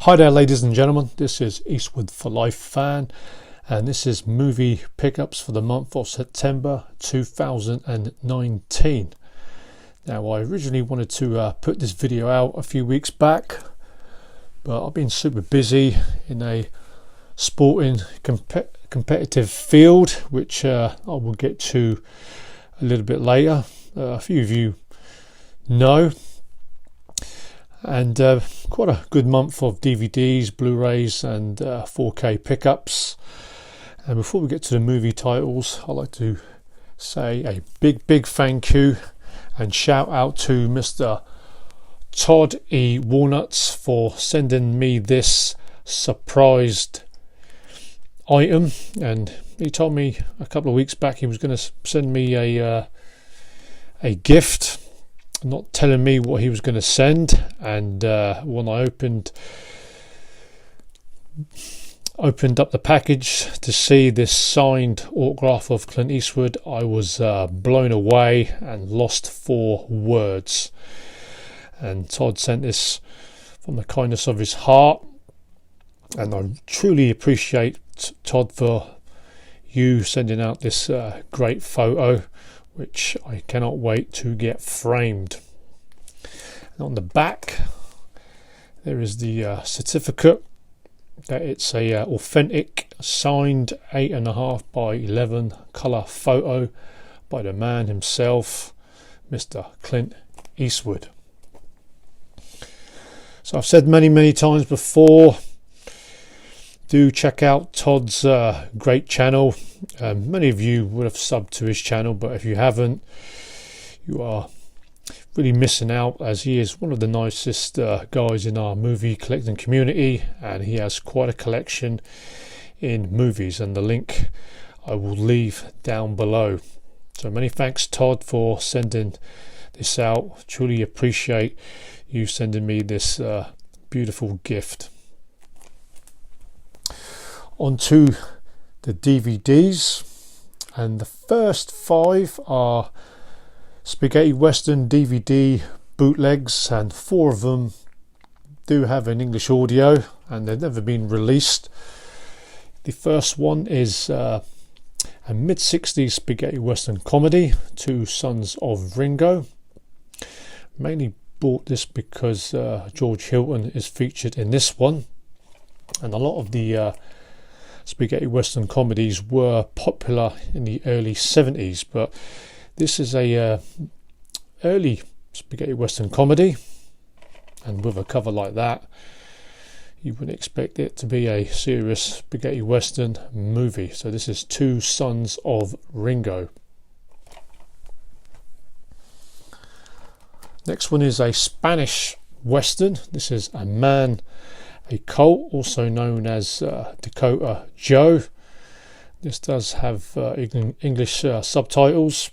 Hi there, ladies and gentlemen, this is Eastwood for Life fan, and this is movie pickups for the month of September 2019. Now, I originally wanted to put this video out a few weeks back, but I've been super busy in a sporting competitive field, which I will get to a little bit later. A few of you know. And quite a good month of DVDs, Blu-rays and 4K pickups. And before we get to the movie titles, I'd like to say a big thank you and shout out to Mr. Todd E Walnuts for sending me this surprised item. And he told me a couple of weeks back he was going to send me a gift, not telling me what he was going to send. And when I opened up the package to see this signed autograph of Clint Eastwood, I was blown away and lost for words. And Todd sent this from the kindness of his heart, and I truly appreciate Todd for you sending out this great photo, which I cannot wait to get framed. And on the back there is the certificate that it's a authentic signed 8.5 by 11 colour photo by the man himself, Mr. Clint Eastwood. So I've said many times before, do check out Todd's great channel. Many of you would have subbed to his channel, but if you haven't, you are really missing out, as he is one of the nicest guys in our movie collecting community, and he has quite a collection in movies, and the link I will leave down below. So many thanks, Todd, for sending this out. Truly appreciate you sending me this beautiful gift. Onto the DVDs, and the first 5 are spaghetti western DVD bootlegs, and 4 of them do have an English audio and they've never been released. The first one is a mid-60s spaghetti western comedy, Two Sons of Ringo. Mainly bought this because George Hilton is featured in this one, and a lot of the spaghetti western comedies were popular in the early 70s, but this is a early spaghetti western comedy, and with a cover like that you wouldn't expect it to be a serious spaghetti western movie. So this is Two Sons of Ringo. Next one is a Spanish western. This is A Man, a Cult, also known as Dakota Joe. This does have English subtitles,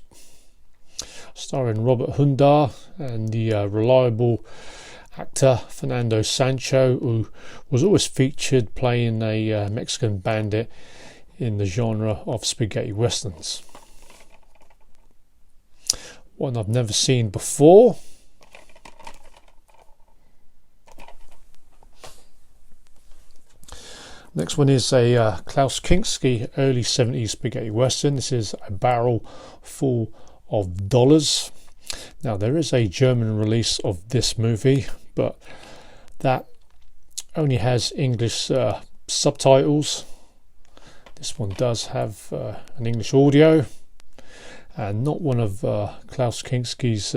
starring Robert Hundar and the reliable actor Fernando Sancho, who was always featured playing a Mexican bandit in the genre of spaghetti westerns. One I've never seen before. Next one is a Klaus Kinski early 70s spaghetti western. This is A Barrel Full of Dollars. Now, there is a German release of this movie, but that only has English subtitles. This one does have an English audio, and not one of Klaus Kinski's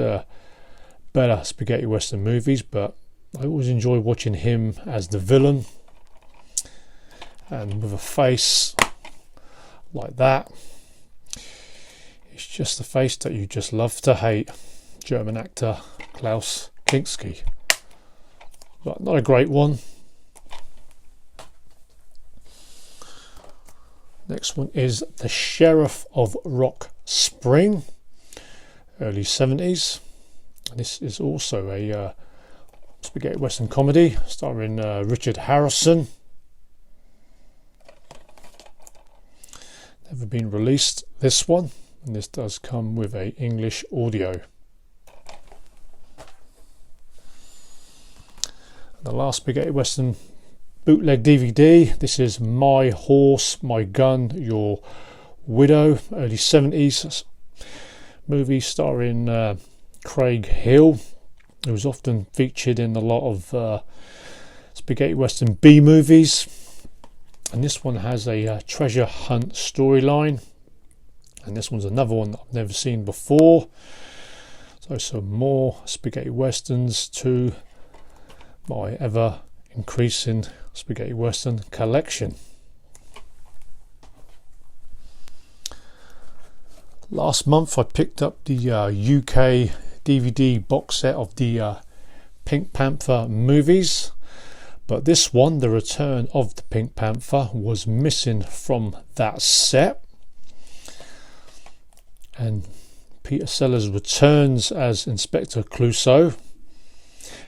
better spaghetti western movies, but I always enjoy watching him as the villain, and with a face like that. It's just a face that you just love to hate. German actor Klaus Kinski, but not a great one. Next one is The Sheriff of Rock Spring, early 70s. This is also a spaghetti western comedy starring Richard Harrison. Never been released, this one, and this does come with a English audio. The last spaghetti western bootleg DVD. This is My Horse, My Gun, Your Widow, early 70s movie starring Craig Hill, who was often featured in a lot of spaghetti western B movies. And this one has a treasure hunt storyline, and this one's another one that I've never seen before. So some more spaghetti westerns to my ever increasing spaghetti western collection. Last month I picked up the UK DVD box set of the Pink Panther movies, but this one, The Return of the Pink Panther, was missing from that set. And Peter Sellers returns as Inspector Clouseau,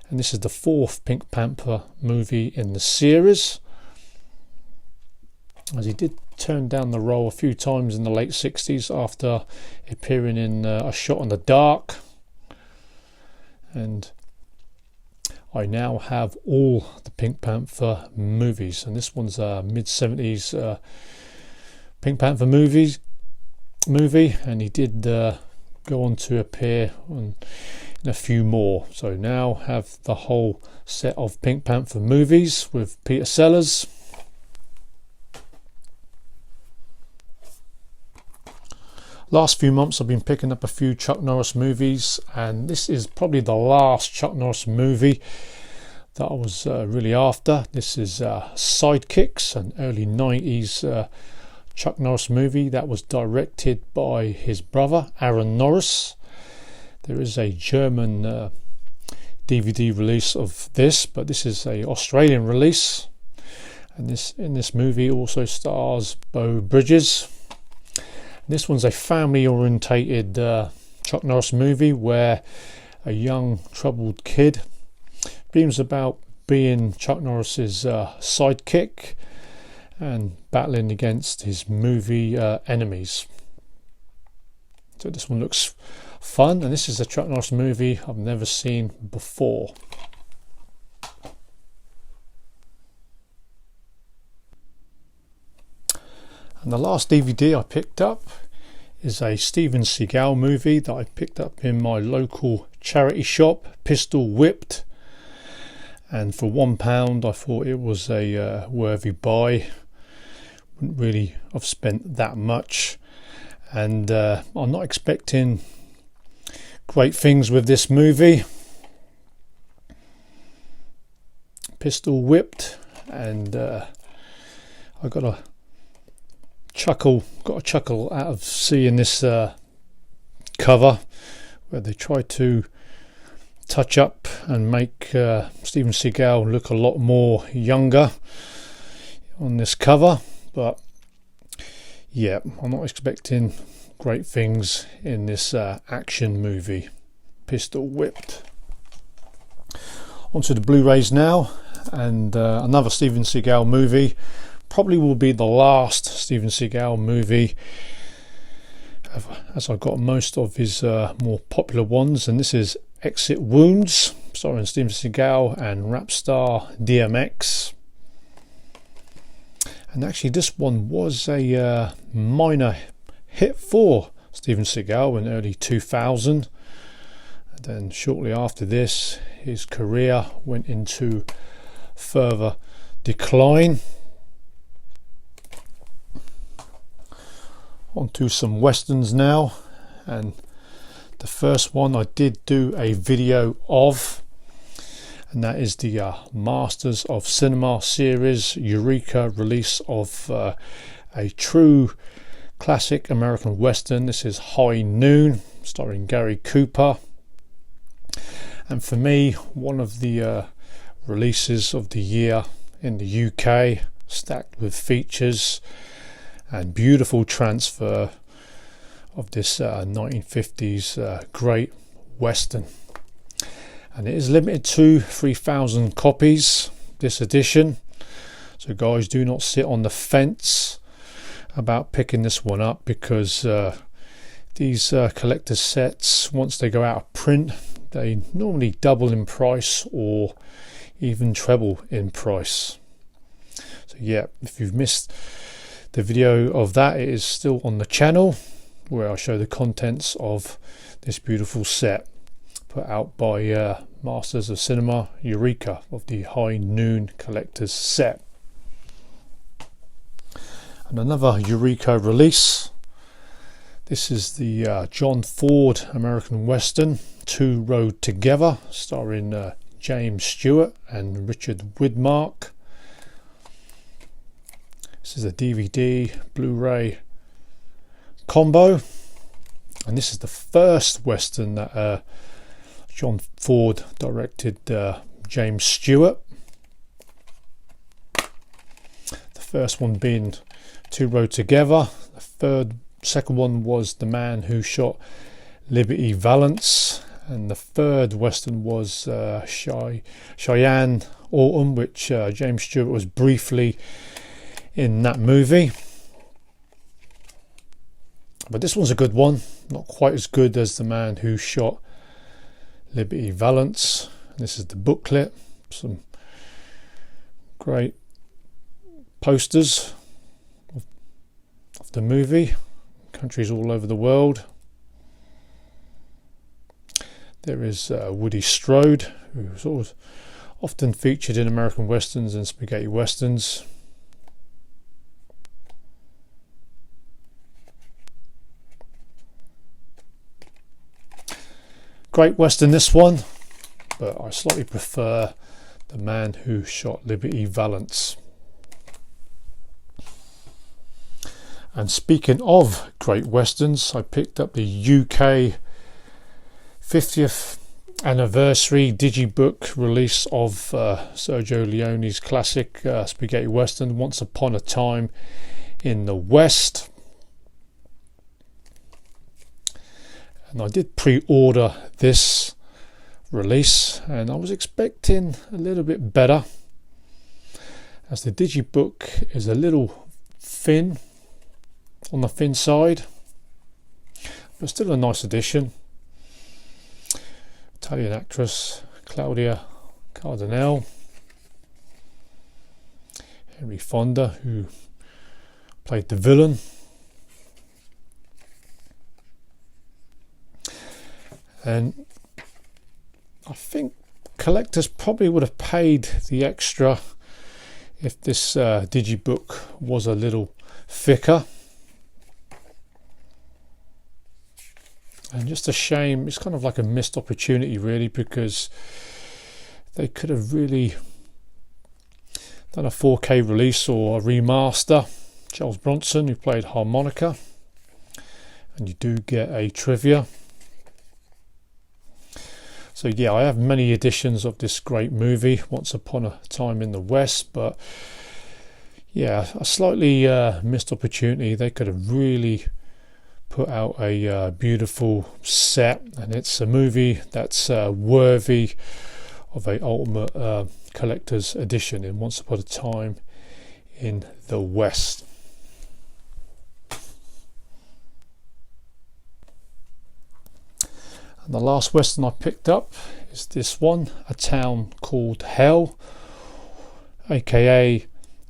and this is the 4th Pink Panther movie in the series, as he did turn down the role a few times in the late 60s after appearing in A Shot in the Dark. And I now have all the Pink Panther movies, and this one's a mid-70s Pink Panther movie, and he did go on to appear in a few more. So now have the whole set of Pink Panther movies with Peter Sellers. Last few months I've been picking up a few Chuck Norris movies, and this is probably the last Chuck Norris movie that I was really after. This is Sidekicks, an early 90s Chuck Norris movie that was directed by his brother Aaron Norris. There is a German DVD release of this, but this is a Australian release, and in this movie also stars Beau Bridges. This one's a family-orientated Chuck Norris movie where a young troubled kid dreams about being Chuck Norris's sidekick and battling against his movie enemies. So this one looks fun, and this is a Chuck Norris movie I've never seen before. And the last DVD I picked up is a Steven Seagal movie that I picked up in my local charity shop, Pistolwhipped, and for £1 I thought it was a worthy buy. Wouldn't really have spent that much, and I'm not expecting great things with this movie. Pistolwhipped, and I got a chuckle out of seeing this cover, where they try to touch up and make Steven Seagal look a lot more younger on this cover. But yeah, I'm not expecting great things in this action movie, Pistolwhipped. Onto the Blu-rays now, and another Steven Seagal movie. Probably will be the last Steven Seagal movie, as I got most of his more popular ones, and this is Exit Wounds, starring Steven Seagal and rap star DMX. And actually this one was a minor hit for Steven Seagal in early 2000, and then shortly after this his career went into further decline. Onto some westerns now, and the first one I did do a video of, and that is the Masters of Cinema series Eureka release of a true classic American western. This is High Noon, starring Gary Cooper, and for me one of the releases of the year in the UK, stacked with features and beautiful transfer of this 1950s great western. And it is limited to 3,000 copies, this edition, so guys, do not sit on the fence about picking this one up, because these collector's sets, once they go out of print, they normally double in price or even treble in price. So yeah, if you've missed the video of that, it is still on the channel, where I show the contents of this beautiful set put out by Masters of Cinema Eureka of the High Noon Collector's set. And another Eureka release. This is the John Ford American Western Two Rode Together, starring James Stewart and Richard Widmark. This is a DVD Blu-ray combo, and this is the first Western that John Ford directed James Stewart. The first one being Two Rode Together. The second one was The Man Who Shot Liberty Valance, and the third Western was Cheyenne Autumn, which James Stewart was briefly in that movie. But this one's a good one, not quite as good as The Man Who Shot Liberty Valance. This is the booklet, some great posters of the movie, countries all over the world. There is Woody Strode, who's always often featured in American Westerns and spaghetti Westerns. Great Western, this one, but I slightly prefer The Man Who Shot Liberty Valance. And speaking of great Westerns, I picked up the UK 50th anniversary digibook release of Sergio Leone's classic spaghetti Western, Once Upon a Time in the West. And I did pre-order this release, and I was expecting a little bit better, as the digibook is a little thin, on the thin side, but still a nice edition. Italian actress Claudia Cardinale, Henry Fonda, who played the villain. And I think collectors probably would have paid the extra if this digibook was a little thicker. And just a shame, it's kind of like a missed opportunity really, because they could have really done a 4K release or a remaster. Charles Bronson, who played harmonica, and you do get a trivia. So yeah, I have many editions of this great movie, Once Upon a Time in the West, but yeah, a slightly missed opportunity. They could have really put out a beautiful set, and it's a movie that's worthy of a ultimate collector's edition in Once Upon a Time in the West. And the last Western I picked up is this one, A Town Called Hell, aka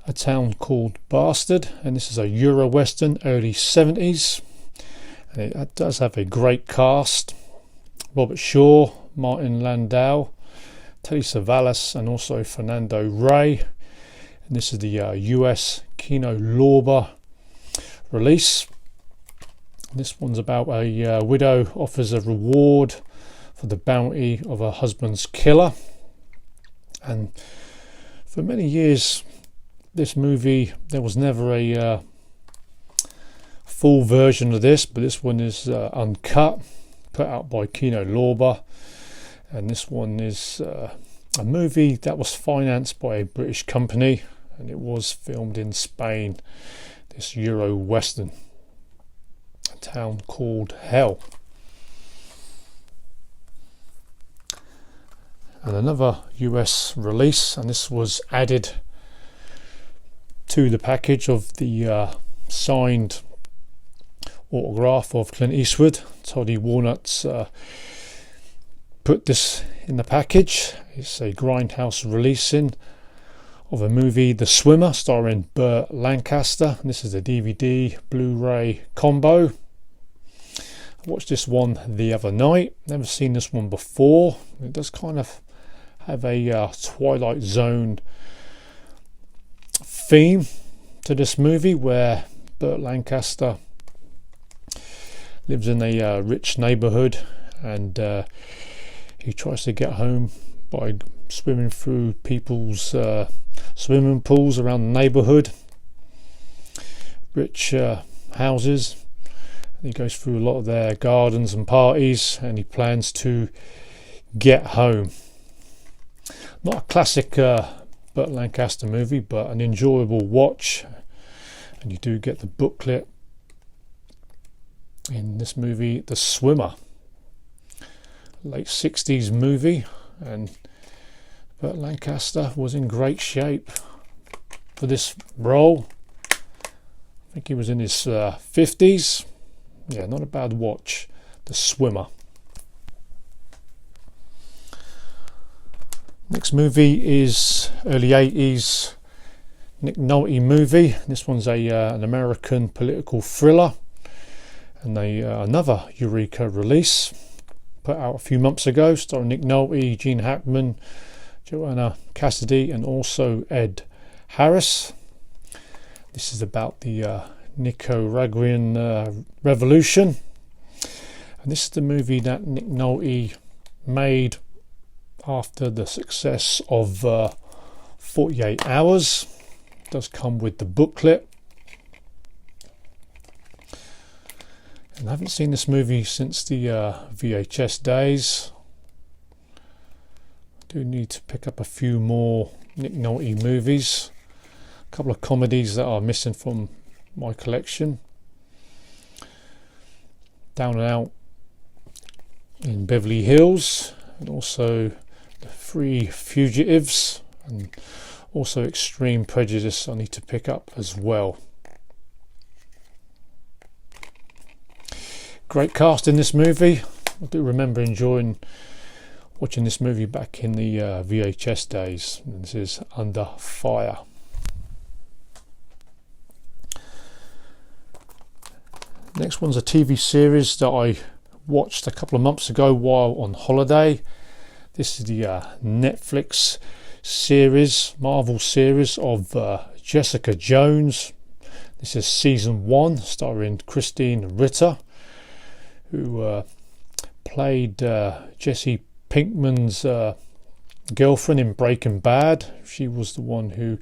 A Town Called Bastard, and this is a Euro Western, early 70s, and it does have a great cast: Robert Shaw, Martin Landau, Telly Savalas, and also Fernando Rey. And this is the US Kino Lorber release. This one's about a widow offers a reward for the bounty of her husband's killer. And for many years, this movie, there was never a full version of this, but this one is uncut, put out by Kino Lorber. And this one is a movie that was financed by a British company, and it was filmed in Spain, this Euro Western, A Town Called Hell. And another US release, and this was added to the package of the signed autograph of Clint Eastwood. Todd E Walnuts put this in the package. It's a Grindhouse releasing of a movie, The Schwimmer, starring Burt Lancaster. And this is a DVD Blu-ray combo. I watched this one the other night. Never seen this one before. It does kind of have a Twilight Zone theme to this movie, where Burt Lancaster lives in a rich neighborhood, and he tries to get home by swimming through people's swimming pools around the neighborhood, rich houses. He goes through a lot of their gardens and parties, and he plans to get home. Not a classic Burt Lancaster movie, but an enjoyable watch. And you do get the booklet in this movie, The Schwimmer, late 60s movie, and Burt Lancaster was in great shape for this role. I think he was in his 50s. Yeah, not a bad watch, The Schwimmer. Next movie is early 80s Nick Nolte movie. This one's an American political thriller, and another Eureka release put out a few months ago, starring Nick Nolte, Gene Hackman, Joanna Cassidy, and also Ed Harris. This is about the Nicaraguan revolution, and this is the movie that Nick Nolte made after the success of 48 Hours. It does come with the booklet, and I haven't seen this movie since the VHS days. I do need to pick up a few more Nick Nolte movies, a couple of comedies that are missing from my collection. Down and Out in Beverly Hills, and also The Three Fugitives, and also Extreme Prejudice I need to pick up as well. Great cast in this movie. I do remember enjoying watching this movie back in the VHS days. And this is Under Fire. Next one's a TV series that I watched a couple of months ago while on holiday. This is the Netflix series, Marvel series of Jessica Jones. This is season 1, starring Christine Ritter, who played Jesse Pinkman's girlfriend in Breaking Bad. She was the one who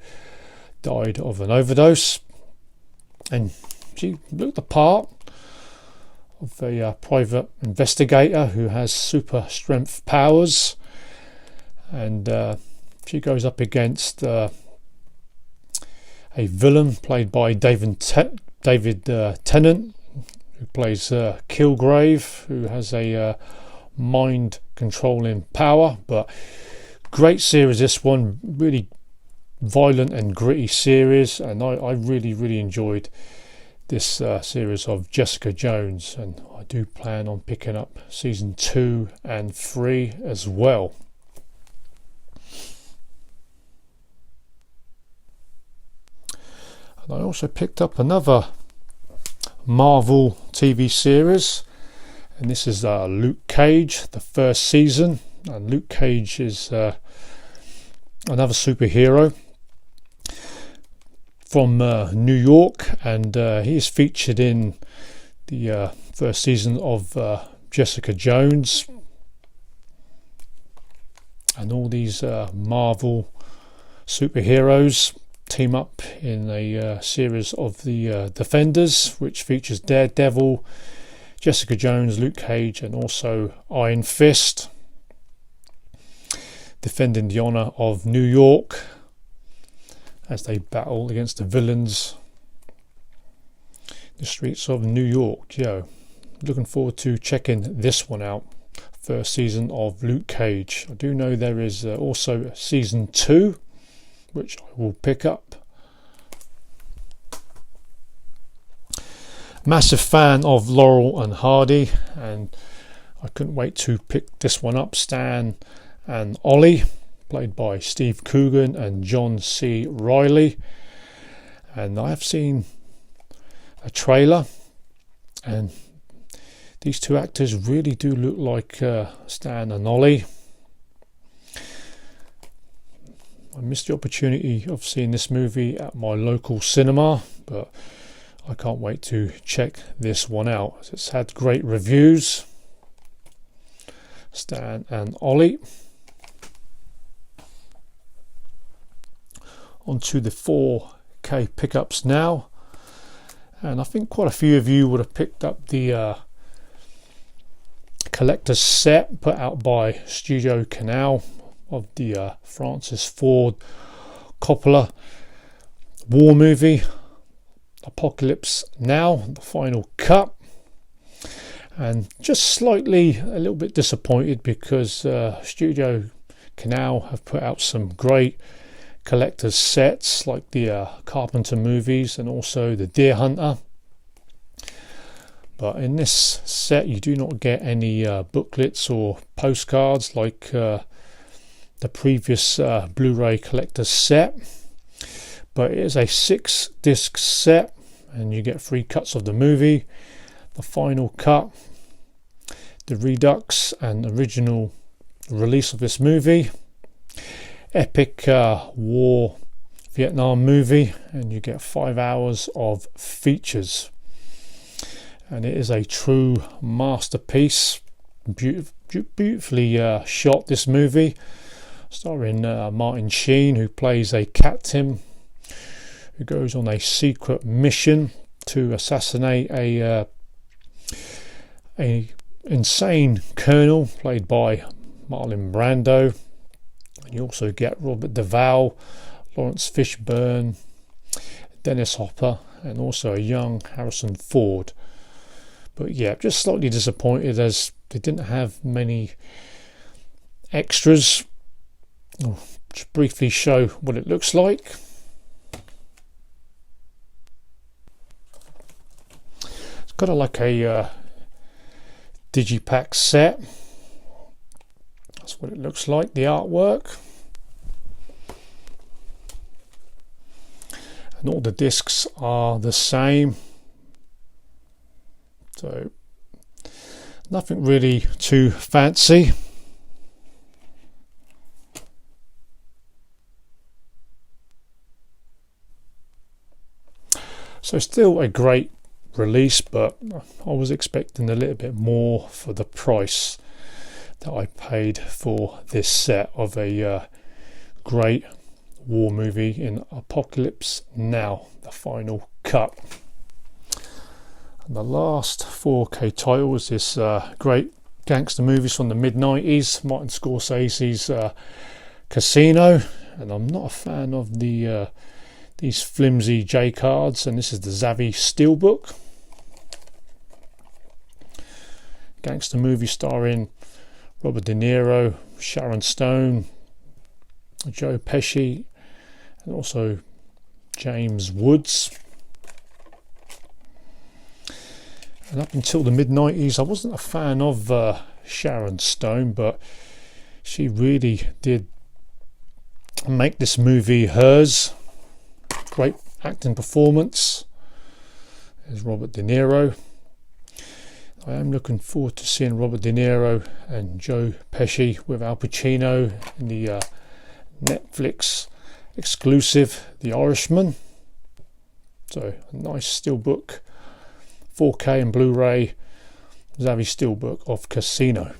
died of an overdose, and she looked the part of a private investigator who has super strength powers, and she goes up against a villain played by David Tennant, who plays Kilgrave, who has a mind controlling power. But great series, this one, really violent and gritty series, and I really enjoyed this series of Jessica Jones, and I do plan on picking up season 2 and 3 as well. And I also picked up another Marvel TV series, and this is Luke Cage, the first season. And Luke Cage is another superhero from New York, and he is featured in the first season of Jessica Jones, and all these Marvel superheroes team up in a series of the Defenders, which features Daredevil, Jessica Jones, Luke Cage, and also Iron Fist, defending the honour of New York as they battle against the villains in the streets of New York. Looking forward to checking this one out. First season of Luke Cage. I do know there is also season 2, which I will pick up. Massive fan of Laurel and Hardy, and I couldn't wait to pick this one up. Stan and Ollie, played by Steve Coogan and John C. Reilly. And I have seen a trailer, and these two actors really do look like Stan and Ollie. I missed the opportunity of seeing this movie at my local cinema, but I can't wait to check this one out. It's had great reviews. Stan and Ollie. On to the 4K pickups now. And I think quite a few of you would have picked up the collector's set put out by Studio Canal of the Francis Ford Coppola war movie Apocalypse Now, the final cut. And just slightly a little bit disappointed because Studio Canal have put out some great collector's sets like the Carpenter movies and also the Deer Hunter. But in this set you do not get any booklets or postcards like the previous Blu-ray collector's set. But it is a 6-disc set and you get 3 cuts of the movie, the final cut, the redux and original release of this movie, epic war Vietnam movie, and you get 5 hours of features. And it is a true masterpiece, beautifully shot, this movie, starring Martin Sheen, who plays a captain who goes on a secret mission to assassinate a insane colonel played by Marlon Brando. And you also get Robert Duvall, Lawrence Fishburne, Dennis Hopper, and also a young Harrison Ford. But yeah, just slightly disappointed as they didn't have many extras. I'll just briefly show what it looks like. It's got like a digipack set. That's what it looks like, the artwork. And all the discs are the same. So nothing really too fancy. So still a great release, but I was expecting a little bit more for the price that I paid for this set of a great war movie in Apocalypse Now, the final cut. And the last 4K title is this great gangster movies from the mid-90s, Martin Scorsese's Casino. And I'm not a fan of these flimsy J cards, and this is the Zavvi Steelbook. Gangster movie starring Robert De Niro, Sharon Stone, Joe Pesci, and also James Woods. And up until the mid-90s I wasn't a fan of Sharon Stone, but she really did make this movie hers. Great acting performance. There's Robert De Niro. I am looking forward to seeing Robert De Niro and Joe Pesci with Al Pacino in the Netflix exclusive The Irishman. So a nice steelbook, 4K and Blu-ray Zavvi Steelbook of Casino.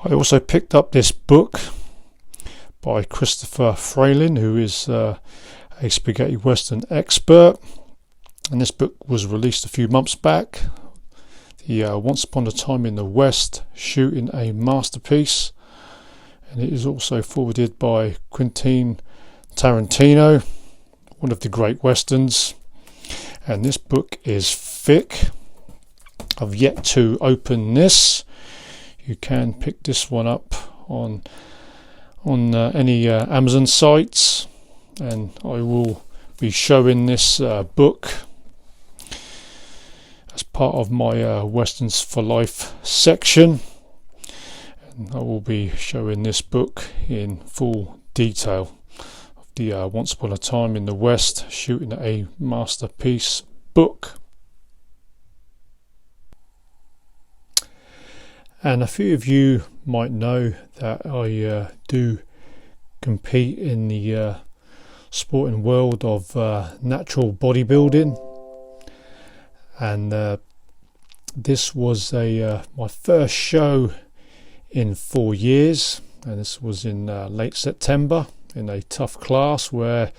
I also picked up this book by Christopher Fralin, who is a spaghetti western expert, and this book was released a few months back. The Once Upon a Time in the West, Shooting a Masterpiece, and it is also forwarded by Quentin Tarantino, one of the great westerns. And this book is thick. I've yet to open this. You can pick this one up on any Amazon sites, and I will be showing this book as part of my Westerns for Life section, and I will be showing this book in full detail of the Once Upon a Time in the West Shooting a Masterpiece book. And a few of you might know that I do compete in the sporting world of natural bodybuilding, and this was my first show in 4 years, and this was in late September in a tough class where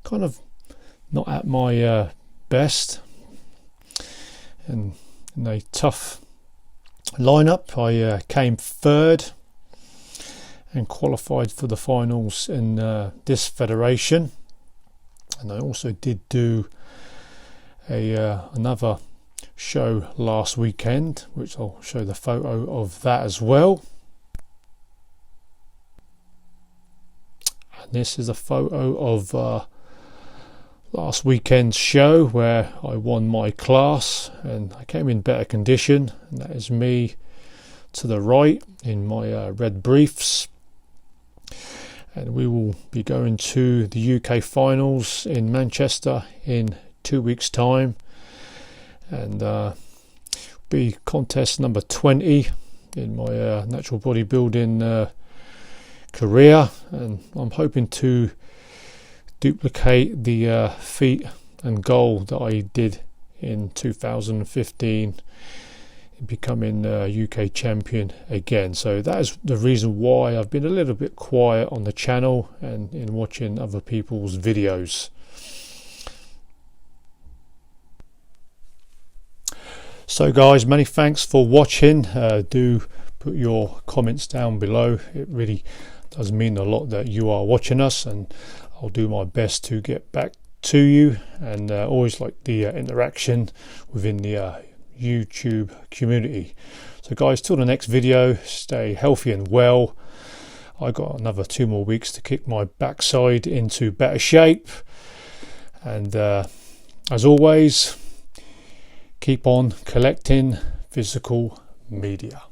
kind of not at my best, and in a tough lineup I came third and qualified for the finals in this federation. And I also did do another show last weekend, which I'll show the photo of that as well. And this is a photo of last weekend's show where I won my class and I came in better condition, and that is me to the right in my red briefs. And we will be going to the UK finals in Manchester in 2 weeks' time, and be contest number 20 in my natural bodybuilding career, and I'm hoping to duplicate the feat and goal that I did in 2015, becoming UK champion again. So that is the reason why I've been a little bit quiet on the channel and in watching other people's videos. So guys, many thanks for watching. Do put your comments down below. It really does mean a lot that you are watching us, and I'll do my best to get back to you, and always like the interaction within the YouTube community. So guys, till the next video, stay healthy and well. I got another 2 more weeks to kick my backside into better shape, and as always, keep on collecting physical media.